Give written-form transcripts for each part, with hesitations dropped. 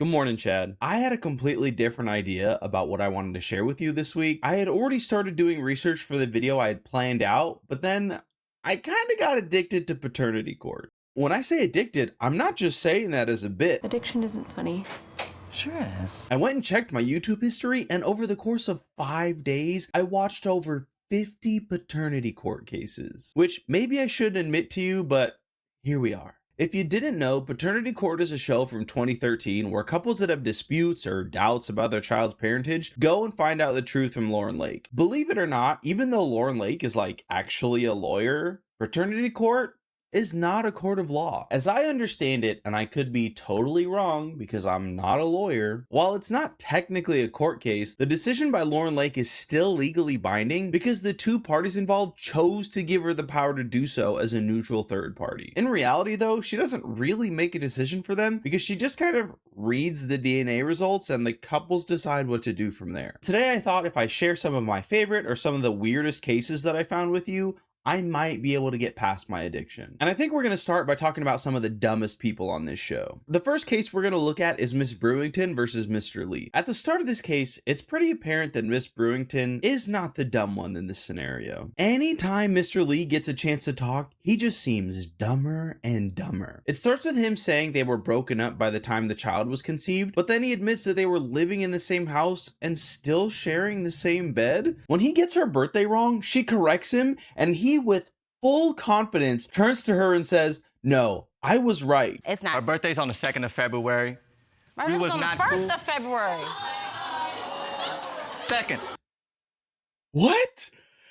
Good morning, Chad. I had a completely different idea about what I wanted to share with you this week. I had already started doing research for the video I had planned out, but then I kind of got addicted to Paternity Court. When I say addicted, I'm not just saying that as a bit. Addiction isn't funny. Sure it is. I went and checked my YouTube history, and over the course of 5 days, I watched over 50 Paternity Court cases, which maybe I shouldn't admit to you, but here we are. If you didn't know, Paternity Court is a show from 2013 where couples that have disputes or doubts about their child's parentage go and find out the truth from Lauren Lake. Believe it or not, even though Lauren Lake is actually a lawyer, Paternity Court is not a court of law. As I understand it, and I could be totally wrong because I'm not a lawyer, while it's not technically a court case, the decision by Lauren Lake is still legally binding because the two parties involved chose to give her the power to do so as a neutral third party. In reality though, she doesn't really make a decision for them because she just kind of reads the DNA results and the couples decide what to do from there. Today I thought if I share some of my favorite or some of the weirdest cases that I found with you, I might be able to get past my addiction. And I think we're going to start by talking about some of the dumbest people on this show. The first case we're going to look at is Miss Brewington versus Mr. Lee. At the start of this case, it's pretty apparent that Miss Brewington is not the dumb one in this scenario. Anytime Mr. Lee gets a chance to talk, he just seems dumber and dumber. It starts with him saying they were broken up by the time the child was conceived, but then he admits that they were living in the same house and still sharing the same bed. When he gets her birthday wrong, she corrects him, and he with full confidence turns to her and says, "No, I was right." It's not. Our birthday's on the 2nd of February. My We birthday's was on the not 1st cool. of February. 2nd. What?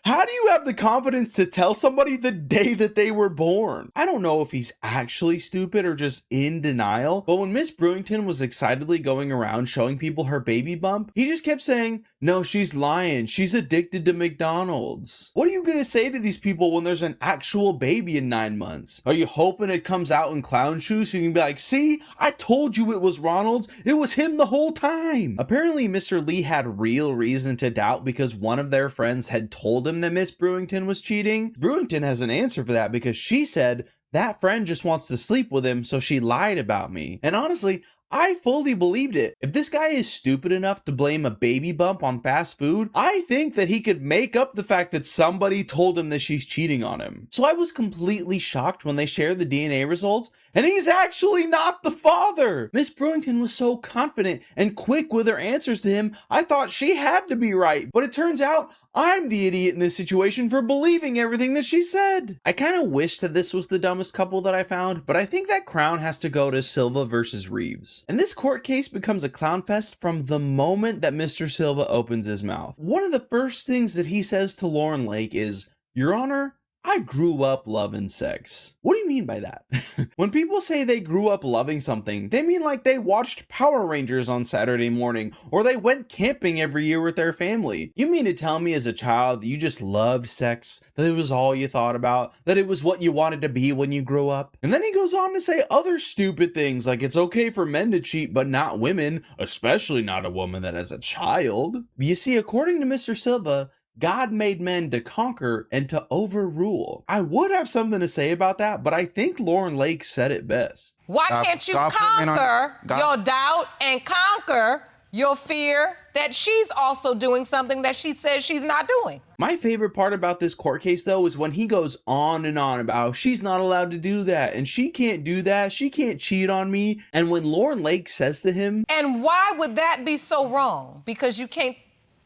How do you have the confidence to tell somebody the day that they were born? I don't know if he's actually stupid or just in denial, but when Miss Brewington was excitedly going around showing people her baby bump, he just kept saying, "No, she's lying. She's addicted to McDonald's." What are you gonna say to these people when there's an actual baby in 9 months? Are you hoping it comes out in clown shoes so you can be like, "See, I told you it was Ronald's. It was him the whole time." Apparently, Mr. Lee had real reason to doubt because one of their friends had told him that Miss Brewington was cheating. Brewington has an answer for that because she said, "That friend just wants to sleep with him, so she lied about me." And honestly, I fully believed it. If this guy is stupid enough to blame a baby bump on fast food, I think that he could make up the fact that somebody told him that she's cheating on him. So I was completely shocked when they shared the DNA results, and he's actually not the father. Miss Brewington was so confident and quick with her answers to him, I thought she had to be right. But it turns out I'm the idiot in this situation for believing everything that she said. I kind of wish that this was the dumbest couple that I found, but I think that crown has to go to Silva versus Reeves. And this court case becomes a clown fest from the moment that Mr. Silva opens his mouth. One of the first things that he says to Lauren Lake is, "Your Honor, I grew up loving sex." What do you mean by that? When people say they grew up loving something, they mean like they watched Power Rangers on Saturday morning, or they went camping every year with their family. You mean to tell me as a child that you just loved sex, that it was all you thought about, that it was what you wanted to be when you grew up? And then he goes on to say other stupid things like it's okay for men to cheat but not women, especially not a woman that has a child. You see, according to Mr. Silva, God made men to conquer and to overrule. I would have something to say about that, but I think Lauren Lake said it best. Why can't you conquer your doubt and conquer your fear that she's also doing something that she says she's not doing? My favorite part about this court case, though, is when he goes on and on about how she's not allowed to do that, and she can't do that, she can't cheat on me. And when Lauren Lake says to him, And why would that be so wrong? Because you can't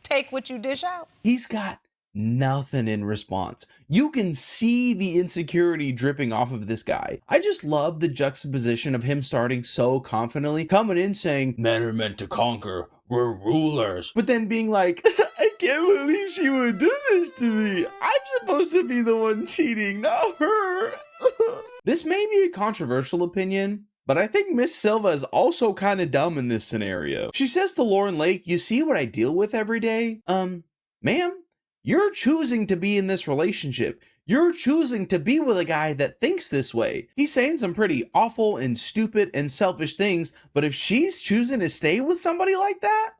take what you dish out? he's got nothing in response. You can see the insecurity dripping off of this guy. I just love the juxtaposition of him starting so confidently, coming in saying, "Men are meant to conquer, we're rulers," but then being like, "I can't believe she would do this to me. I'm supposed to be the one cheating, not her." This may be a controversial opinion, but I think Miss Silva is also kind of dumb in this scenario. She says to Lauren Lake, "You see what I deal with every day? Ma'am, you're choosing to be in this relationship. You're choosing to be with a guy that thinks this way. He's saying some pretty awful and stupid and selfish things, but if she's choosing to stay with somebody like that,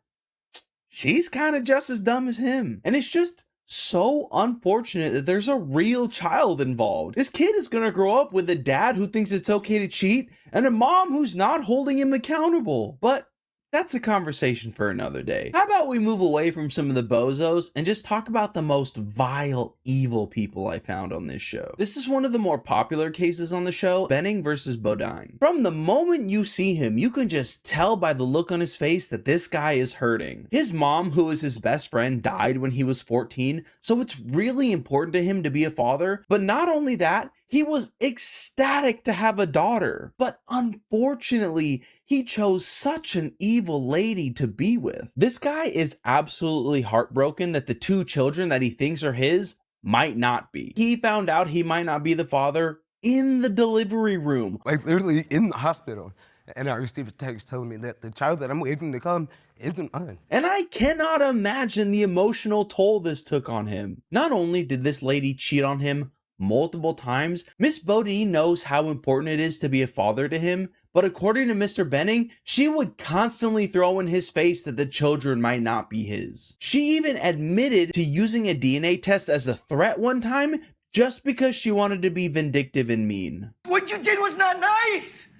she's kind of just as dumb as him." And it's just so unfortunate that there's a real child involved. This kid is gonna grow up with a dad who thinks it's okay to cheat and a mom who's not holding him accountable. But that's a conversation for another day. How about we move away from some of the bozos and just talk about the most vile, evil people I found on this show. This is one of the more popular cases on the show, Benning versus Bodine. From the moment you see him, you can just tell by the look on his face that this guy is hurting. His mom, who was his best friend, died when he was 14, so it's really important to him to be a father. But not only that, he was ecstatic to have a daughter. But unfortunately, he chose such an evil lady to be with. This guy is absolutely heartbroken that the 2 children that he thinks are his might not be. He found out he might not be the father in the delivery room. Like literally in the hospital. And I received a text telling me that the child that I'm waiting to come isn't mine. And I cannot imagine the emotional toll this took on him. Not only did this lady cheat on him multiple times, Miss Bodine knows how important it is to be a father to him, but according to Mr. Benning, she would constantly throw in his face that the children might not be his. She even admitted to using a DNA test as a threat one time just because she wanted to be vindictive and mean. What you did was not nice!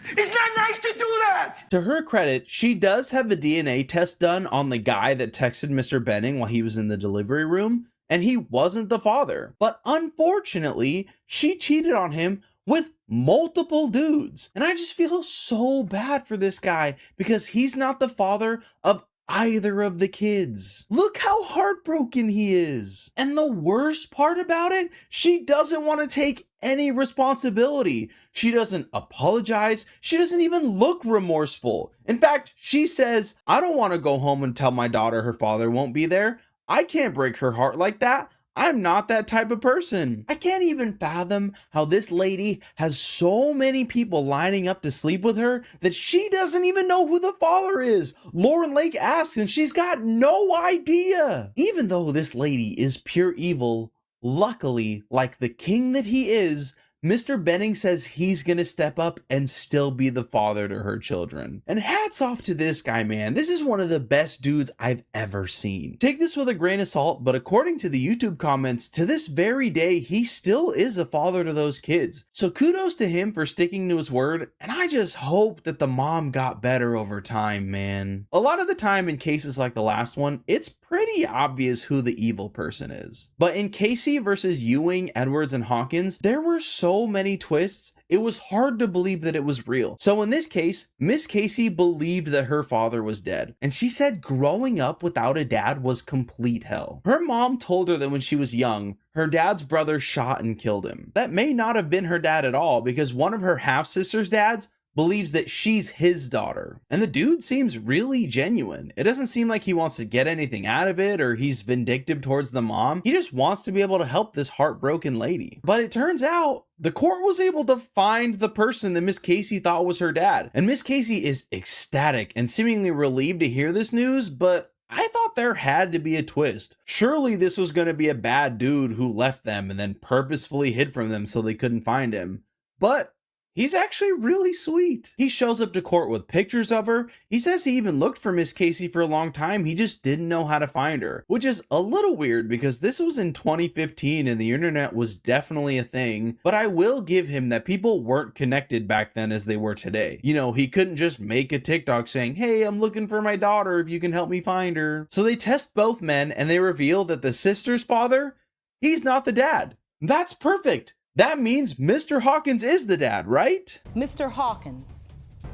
It's not nice to do that! To her credit, she does have a DNA test done on the guy that texted Mr. Benning while he was in the delivery room, and he wasn't the father. But unfortunately, she cheated on him with multiple dudes. And I just feel so bad for this guy because he's not the father of either of the kids. Look how heartbroken he is. And the worst part about it, she doesn't want to take any responsibility. She doesn't apologize. She doesn't even look remorseful. In fact, she says, I don't want to go home and tell my daughter her father won't be there. I can't break her heart like that. I'm not that type of person. I can't even fathom how this lady has so many people lining up to sleep with her that she doesn't even know who the father is. Lauren Lake asks and she's got no idea. Even though this lady is pure evil, luckily, like the king that he is, Mr. Benning says he's gonna step up and still be the father to her children. And hats off to this guy, man. This is one of the best dudes I've ever seen. Take this with a grain of salt, but according to the YouTube comments, to this very day, he still is a father to those kids. So kudos to him for sticking to his word, and I just hope that the mom got better over time, man. A lot of the time in cases like the last one, it's pretty obvious who the evil person is. But in Casey versus Ewing, Edwards, and Hawkins, there were so many twists, it was hard to believe that it was real. So in this case, Miss Casey believed that her father was dead, and she said growing up without a dad was complete hell. Her mom told her that when she was young, her dad's brother shot and killed him. That may not have been her dad at all, because one of her half-sister's dads believes that she's his daughter. And the dude seems really genuine. It doesn't seem like he wants to get anything out of it or he's vindictive towards the mom. He just wants to be able to help this heartbroken lady. But it turns out the court was able to find the person that Miss Casey thought was her dad. And Miss Casey is ecstatic and seemingly relieved to hear this news, but I thought there had to be a twist. Surely this was going to be a bad dude who left them and then purposefully hid from them so they couldn't find him. But he's actually really sweet. He shows up to court with pictures of her. He says he even looked for Miss Casey for a long time. He just didn't know how to find her, which is a little weird because this was in 2015 and the internet was definitely a thing. But I will give him that people weren't connected back then as they were today. You know, he couldn't just make a TikTok saying, hey, I'm looking for my daughter if you can help me find her. So they test both men and they reveal that the sister's father, he's not the dad. That's perfect. That means Mr. Hawkins is the dad, right? Mr. Hawkins,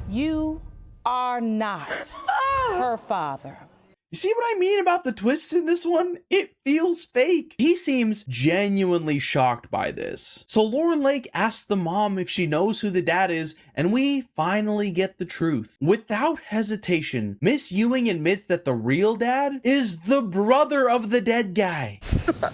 you are not her father. You see what I mean about the twists in this one? It feels fake. He seems genuinely shocked by this. So Lauren Lake asks the mom if she knows who the dad is, and we finally get the truth. Without hesitation, Miss Ewing admits that the real dad is the brother of the dead guy.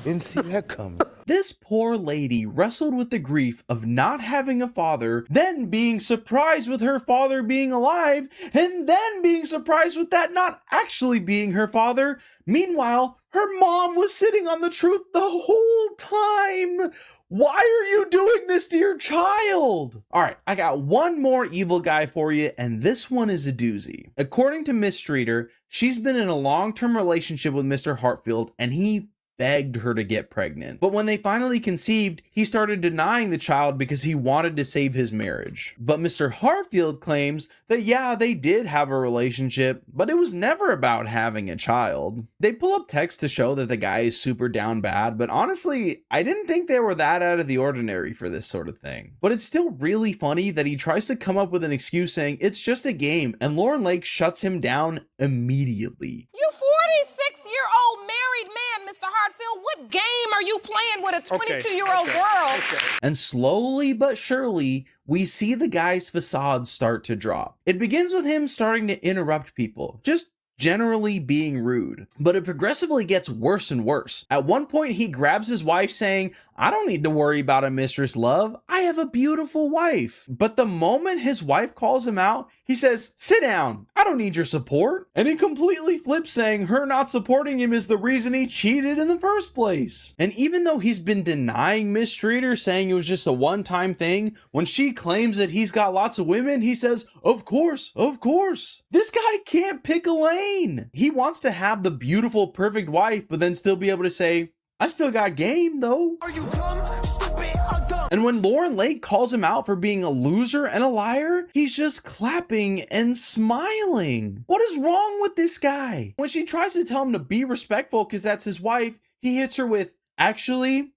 Didn't see that coming. This poor lady wrestled with the grief of not having a father, then being surprised with her father being alive, and then being surprised with that not actually being her father. Meanwhile, her mom was sitting on the truth the whole time. Why are you doing this to your child? All right, I got one more evil guy for you, and this one is a doozy. According to Miss Streeter, she's been in a long-term relationship with Mr. Hartfield, and he begged her to get pregnant. But when they finally conceived, he started denying the child because he wanted to save his marriage. But Mr. Hartfield claims that yeah, they did have a relationship, but it was never about having a child. They pull up text to show that the guy is super down bad, but honestly, I didn't think they were that out of the ordinary for this sort of thing. But it's still really funny that he tries to come up with an excuse saying it's just a game, and Lauren Lake shuts him down immediately. You 46-year-old married man, Mr. Hartfield. What game are you playing with a 22-year-old girl? And slowly but surely, we see the guy's facade start to drop. It begins with him starting to interrupt people, just generally being rude. But it progressively gets worse and worse. At one point, he grabs his wife saying, "I don't need to worry about a mistress, love. I have a beautiful wife." But the moment his wife calls him out, he says, "Sit down. I don't need your support." And he completely flips, saying her not supporting him is the reason he cheated in the first place. And even though he's been denying mistreat her, saying it was just a one-time thing, when she claims that he's got lots of women, he says, of course. This guy can't pick a lane. He wants to have the beautiful, perfect wife, but then still be able to say, I still got game though. Are you dumb, stupid, or dumb? And when Lauren Lake calls him out for being a loser and a liar, he's just clapping and smiling. What is wrong with this guy? When she tries to tell him to be respectful because that's his wife, he hits her with, actually,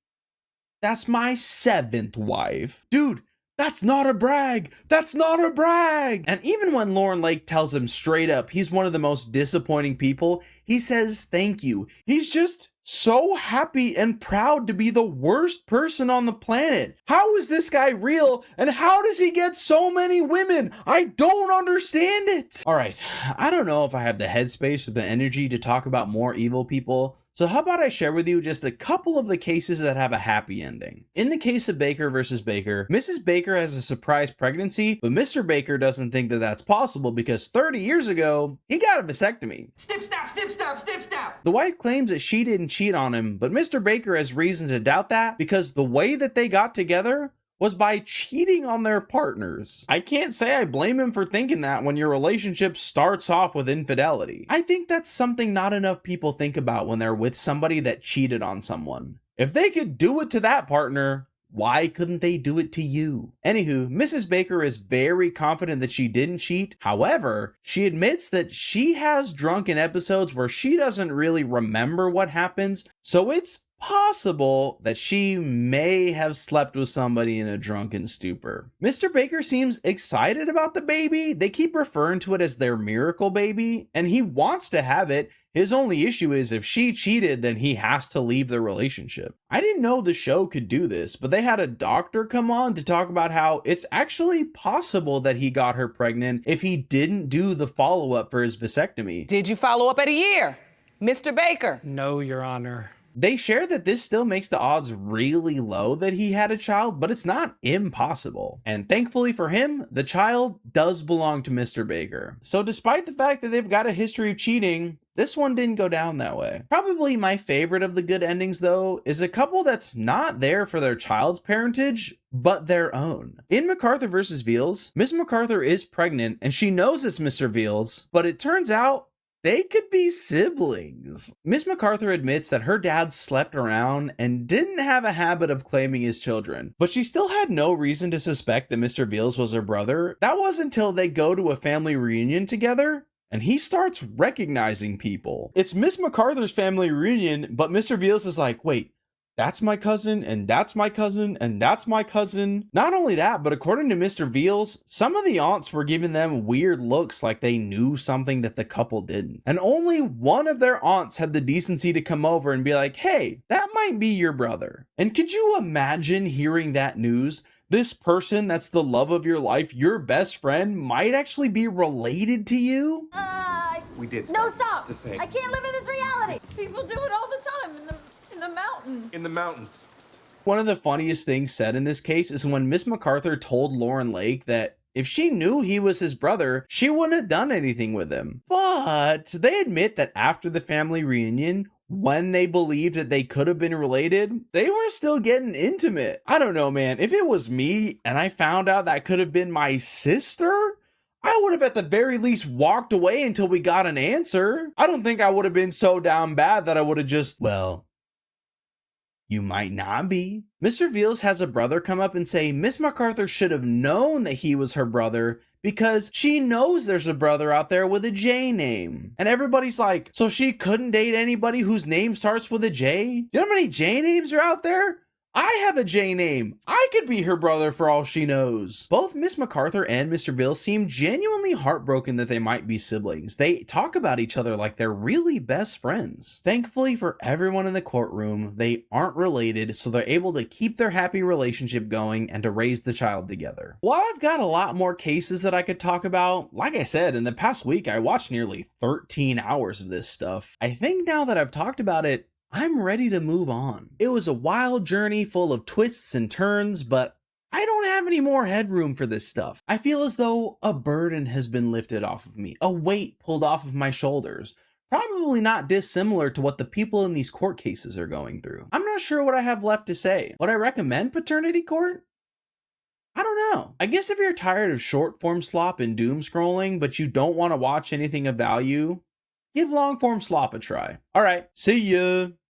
that's my 7th wife. Dude, that's not a brag. That's not a brag. And even when Lauren Lake tells him straight up he's one of the most disappointing people, he says thank you. He's just so happy and proud to be the worst person on the planet. How is this guy real? And how does he get so many women? I don't understand it. All right, I don't know if I have the headspace or the energy to talk about more evil people. So how about I share with you just a couple of the cases that have a happy ending. In the case of Baker versus Baker, Mrs. Baker has a surprise pregnancy, but Mr. Baker doesn't think that that's possible because 30 years ago, he got a vasectomy. Snip, snap, snip, snap, snip, snap. The wife claims that she didn't cheat on him, but Mr. Baker has reason to doubt that because the way that they got together was by cheating on their partners. I can't say I blame him for thinking that when your relationship starts off with infidelity. I think that's something not enough people think about when they're with somebody that cheated on someone. If they could do it to that partner, why couldn't they do it to you? Anywho, Mrs. Baker is very confident that she didn't cheat. However, she admits that she has drunken episodes where she doesn't really remember what happens, so it's possible that she may have slept with somebody in a drunken stupor. Mr. Baker seems excited about the baby. They keep referring to it as their miracle baby, and he wants to have it. His only issue is if she cheated, then he has to leave the relationship. I didn't know the show could do this, but they had a doctor come on to talk about how it's actually possible that he got her pregnant if he didn't do the follow-up for his vasectomy. Did you follow up at a year, Mr. Baker? No, Your Honor. They share that this still makes the odds really low that he had a child, but it's not impossible. And thankfully for him, the child does belong to Mr. Baker. So despite the fact that they've got a history of cheating, this one didn't go down that way. Probably my favorite of the good endings, though, is a couple that's not there for their child's parentage, but their own. In MacArthur versus Veals, Miss MacArthur is pregnant and she knows it's Mr. Veals, but it turns out they could be siblings. Miss MacArthur admits that her dad slept around and didn't have a habit of claiming his children, but she still had no reason to suspect that Mr. Veals was her brother. That was until they go to a family reunion together and he starts recognizing people. It's Miss MacArthur's family reunion, but Mr. Veals is like, wait, that's my cousin, and that's my cousin, and that's my cousin. Not only that, but according to Mr. Veals, some of the aunts were giving them weird looks like they knew something that the couple didn't. And only one of their aunts had the decency to come over and be like, hey, that might be your brother. And could you imagine hearing that news? This person that's the love of your life, your best friend, might actually be related to you? We did. No, stop. Just saying. I can't live in this reality. People do it all the time in the mountains. In the mountains. One of the funniest things said in this case is when Miss MacArthur told Lauren Lake that if she knew he was his brother, she wouldn't have done anything with him. But they admit that after the family reunion, when they believed that they could have been related, they were still getting intimate. I don't know, man. If it was me and I found out that could have been my sister, I would have at the very least walked away until we got an answer. I don't think I would have been so down bad that I would have just, well, You might not be. Mr. Veals has a brother come up and say Miss MacArthur should have known that he was her brother because she knows there's a brother out there with a J name. And everybody's like, so she couldn't date anybody whose name starts with a J? Do you know how many J names are out there? I have a J name. I could be her brother for all she knows. Both Miss MacArthur and Mr. Veals seem genuinely heartbroken that they might be siblings. They talk about each other like they're really best friends. Thankfully for everyone in the courtroom, they aren't related, so they're able to keep their happy relationship going and to raise the child together. While I've got a lot more cases that I could talk about, like I said, in the past week I watched nearly 13 hours of this stuff. I think now that I've talked about it, I'm ready to move on. It was a wild journey full of twists and turns, but I don't have any more headroom for this stuff. I feel as though a burden has been lifted off of me, a weight pulled off of my shoulders. Probably not dissimilar to what the people in these court cases are going through. I'm not sure what I have left to say. Would I recommend Paternity Court? I don't know. I guess if you're tired of short form slop and doom scrolling, but you don't want to watch anything of value, give long form slop a try. All right, see ya.